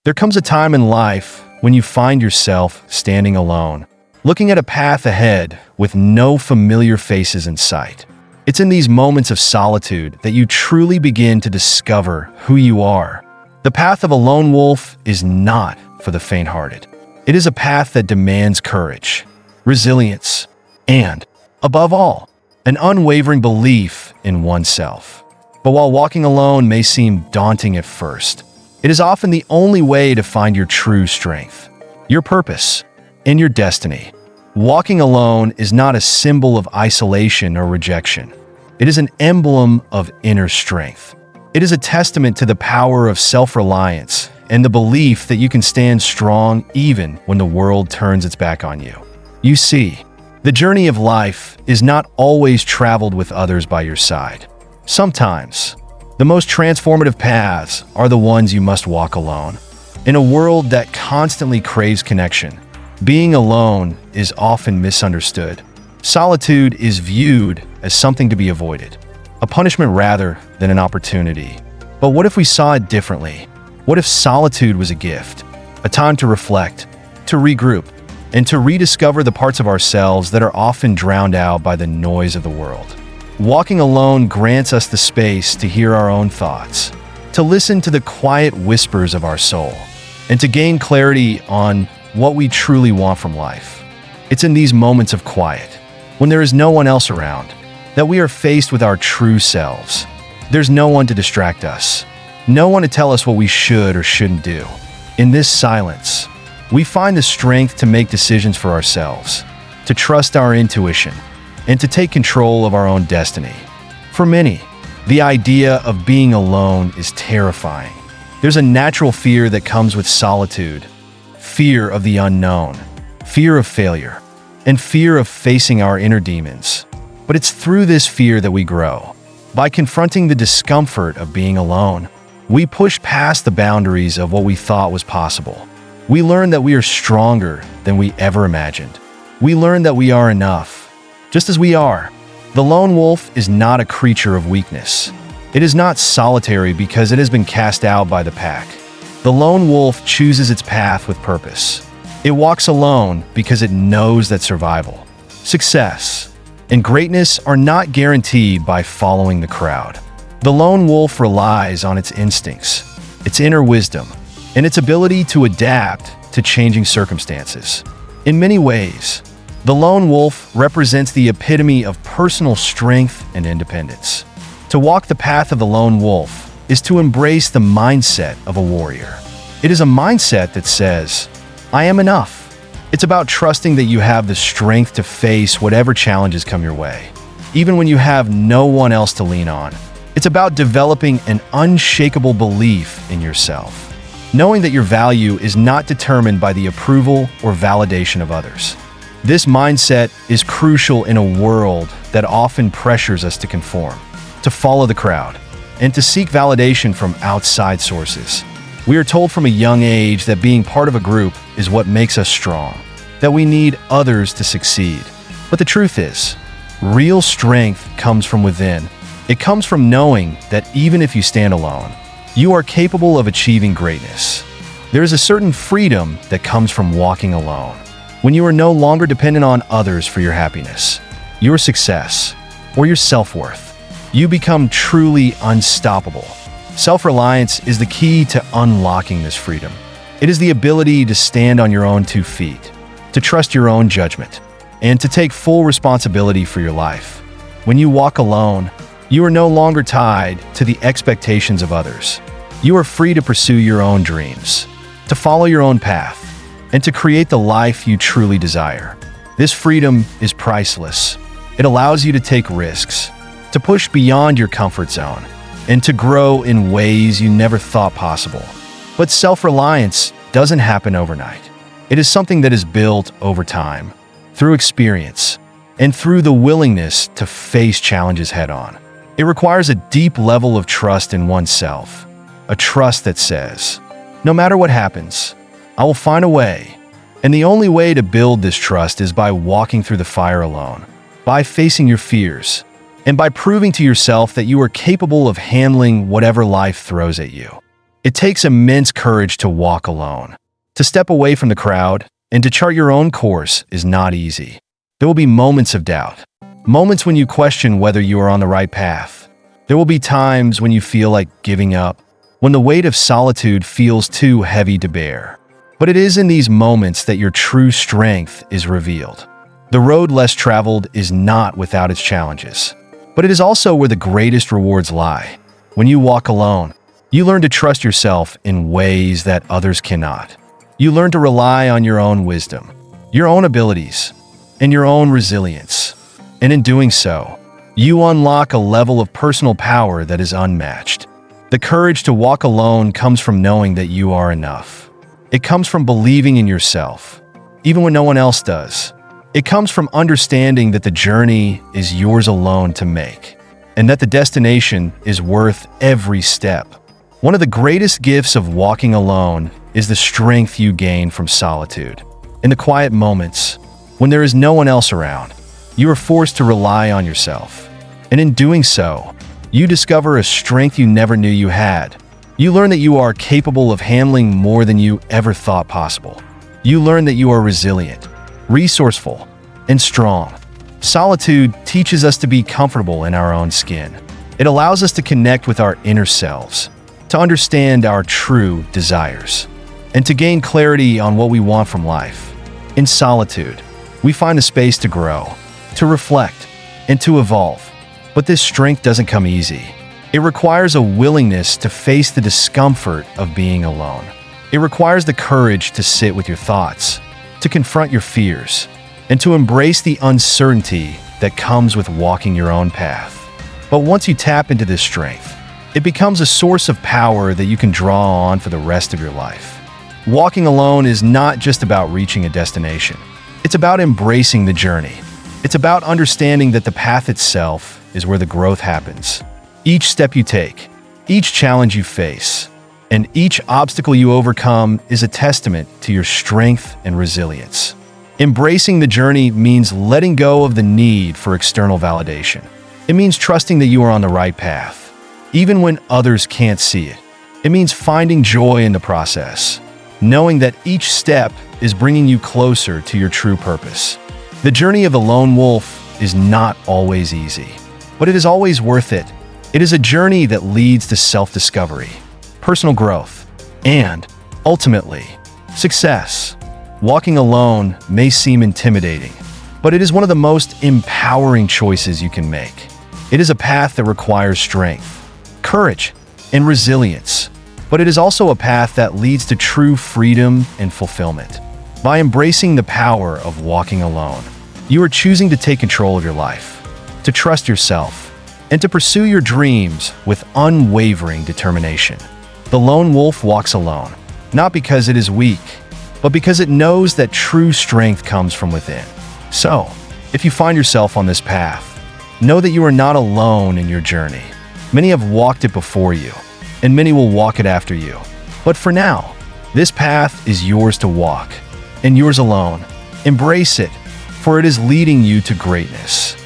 There comes a time in life when you find yourself standing alone, looking at a path ahead with no familiar faces in sight. It's in these moments of solitude that you truly begin to discover who you are. The path of a lone wolf is not for the faint-hearted. It is a path that demands courage, resilience, and, above all, an unwavering belief in oneself. But while walking alone may seem daunting at first, it is often the only way to find your true strength, your purpose, and your destiny. Walking alone is not a symbol of isolation or rejection. It is an emblem of inner strength. It is a testament to the power of self-reliance and the belief that you can stand strong even when the world turns its back on you. You see, the journey of life is not always traveled with others by your side. Sometimes, the most transformative paths are the ones you must walk alone. In a world that constantly craves connection, being alone is often misunderstood. Solitude is viewed as something to be avoided, a punishment rather than an opportunity. But what if we saw it differently? What if solitude was a gift, a time to reflect, to regroup, and to rediscover the parts of ourselves that are often drowned out by the noise of the world? Walking alone grants us the space to hear our own thoughts, to listen to the quiet whispers of our soul, and to gain clarity on what we truly want from life. It's in these moments of quiet, when there is no one else around, that we are faced with our true selves. There's no one to distract us, no one to tell us what we should or shouldn't do. In this silence, we find the strength to make decisions for ourselves, to trust our intuition, and to take control of our own destiny. For many, the idea of being alone is terrifying. There's a natural fear that comes with solitude, fear of the unknown, fear of failure, and fear of facing our inner demons. But it's through this fear that we grow. By confronting the discomfort of being alone, we push past the boundaries of what we thought was possible. We learn that we are stronger than we ever imagined. We learn that we are enough, just as we are. The lone wolf is not a creature of weakness. It is not solitary because it has been cast out by the pack. The lone wolf chooses its path with purpose. It walks alone because it knows that survival, success, and greatness are not guaranteed by following the crowd. The lone wolf relies on its instincts, its inner wisdom, and its ability to adapt to changing circumstances. In many ways, the lone wolf represents the epitome of personal strength and independence. To walk the path of the lone wolf is to embrace the mindset of a warrior. It is a mindset that says, I am enough. It's about trusting that you have the strength to face whatever challenges come your way, even when you have no one else to lean on. It's about developing an unshakable belief in yourself, knowing that your value is not determined by the approval or validation of others. This mindset is crucial in a world that often pressures us to conform, to follow the crowd, and to seek validation from outside sources. We are told from a young age that being part of a group is what makes us strong, that we need others to succeed. But the truth is, real strength comes from within. It comes from knowing that even if you stand alone, you are capable of achieving greatness. There is a certain freedom that comes from walking alone, when you are no longer dependent on others for your happiness, your success, or your self-worth. You become truly unstoppable. Self-reliance is the key to unlocking this freedom. It is the ability to stand on your own 2 feet, to trust your own judgment, and to take full responsibility for your life. When you walk alone, you are no longer tied to the expectations of others. You are free to pursue your own dreams, to follow your own path, and to create the life you truly desire. This freedom is priceless. It allows you to take risks, to push beyond your comfort zone, and to grow in ways you never thought possible. But self-reliance doesn't happen overnight. It is something that is built over time, through experience, and through the willingness to face challenges head-on. It requires a deep level of trust in oneself, a trust that says, no matter what happens, I will find a way. And the only way to build this trust is by walking through the fire alone, by facing your fears, and by proving to yourself that you are capable of handling whatever life throws at you. It takes immense courage to walk alone. To step away from the crowd and to chart your own course is not easy. There will be moments of doubt, moments when you question whether you are on the right path. There will be times when you feel like giving up, when the weight of solitude feels too heavy to bear. But it is in these moments that your true strength is revealed. The road less traveled is not without its challenges, but it is also where the greatest rewards lie. When you walk alone, you learn to trust yourself in ways that others cannot. You learn to rely on your own wisdom, your own abilities, and your own resilience. And in doing so, you unlock a level of personal power that is unmatched. The courage to walk alone comes from knowing that you are enough. It comes from believing in yourself, even when no one else does. It comes from understanding that the journey is yours alone to make, and that the destination is worth every step. One of the greatest gifts of walking alone is the strength you gain from solitude. In the quiet moments, when there is no one else around, you are forced to rely on yourself. And in doing so, you discover a strength you never knew you had. You learn that you are capable of handling more than you ever thought possible. You learn that you are resilient, resourceful, and strong. Solitude teaches us to be comfortable in our own skin. It allows us to connect with our inner selves, to understand our true desires, and to gain clarity on what we want from life. In solitude, we find a space to grow, to reflect, and to evolve. But this strength doesn't come easy. It requires a willingness to face the discomfort of being alone. It requires the courage to sit with your thoughts, to confront your fears, and to embrace the uncertainty that comes with walking your own path. But once you tap into this strength, it becomes a source of power that you can draw on for the rest of your life. Walking alone is not just about reaching a destination. It's about embracing the journey. It's about understanding that the path itself is where the growth happens. Each step you take, each challenge you face, and each obstacle you overcome is a testament to your strength and resilience. Embracing the journey means letting go of the need for external validation. It means trusting that you are on the right path, even when others can't see it. It means finding joy in the process, knowing that each step is bringing you closer to your true purpose. The journey of the lone wolf is not always easy, but it is always worth it. It is a journey that leads to self-discovery, personal growth, and, ultimately, success. Walking alone may seem intimidating, but it is one of the most empowering choices you can make. It is a path that requires strength, courage, and resilience, but it is also a path that leads to true freedom and fulfillment. By embracing the power of walking alone, you are choosing to take control of your life, to trust yourself, and to pursue your dreams with unwavering determination. The lone wolf walks alone, not because it is weak, but because it knows that true strength comes from within. So, if you find yourself on this path, know that you are not alone in your journey. Many have walked it before you, and many will walk it after you. But for now, this path is yours to walk, and yours alone. Embrace it, for it is leading you to greatness.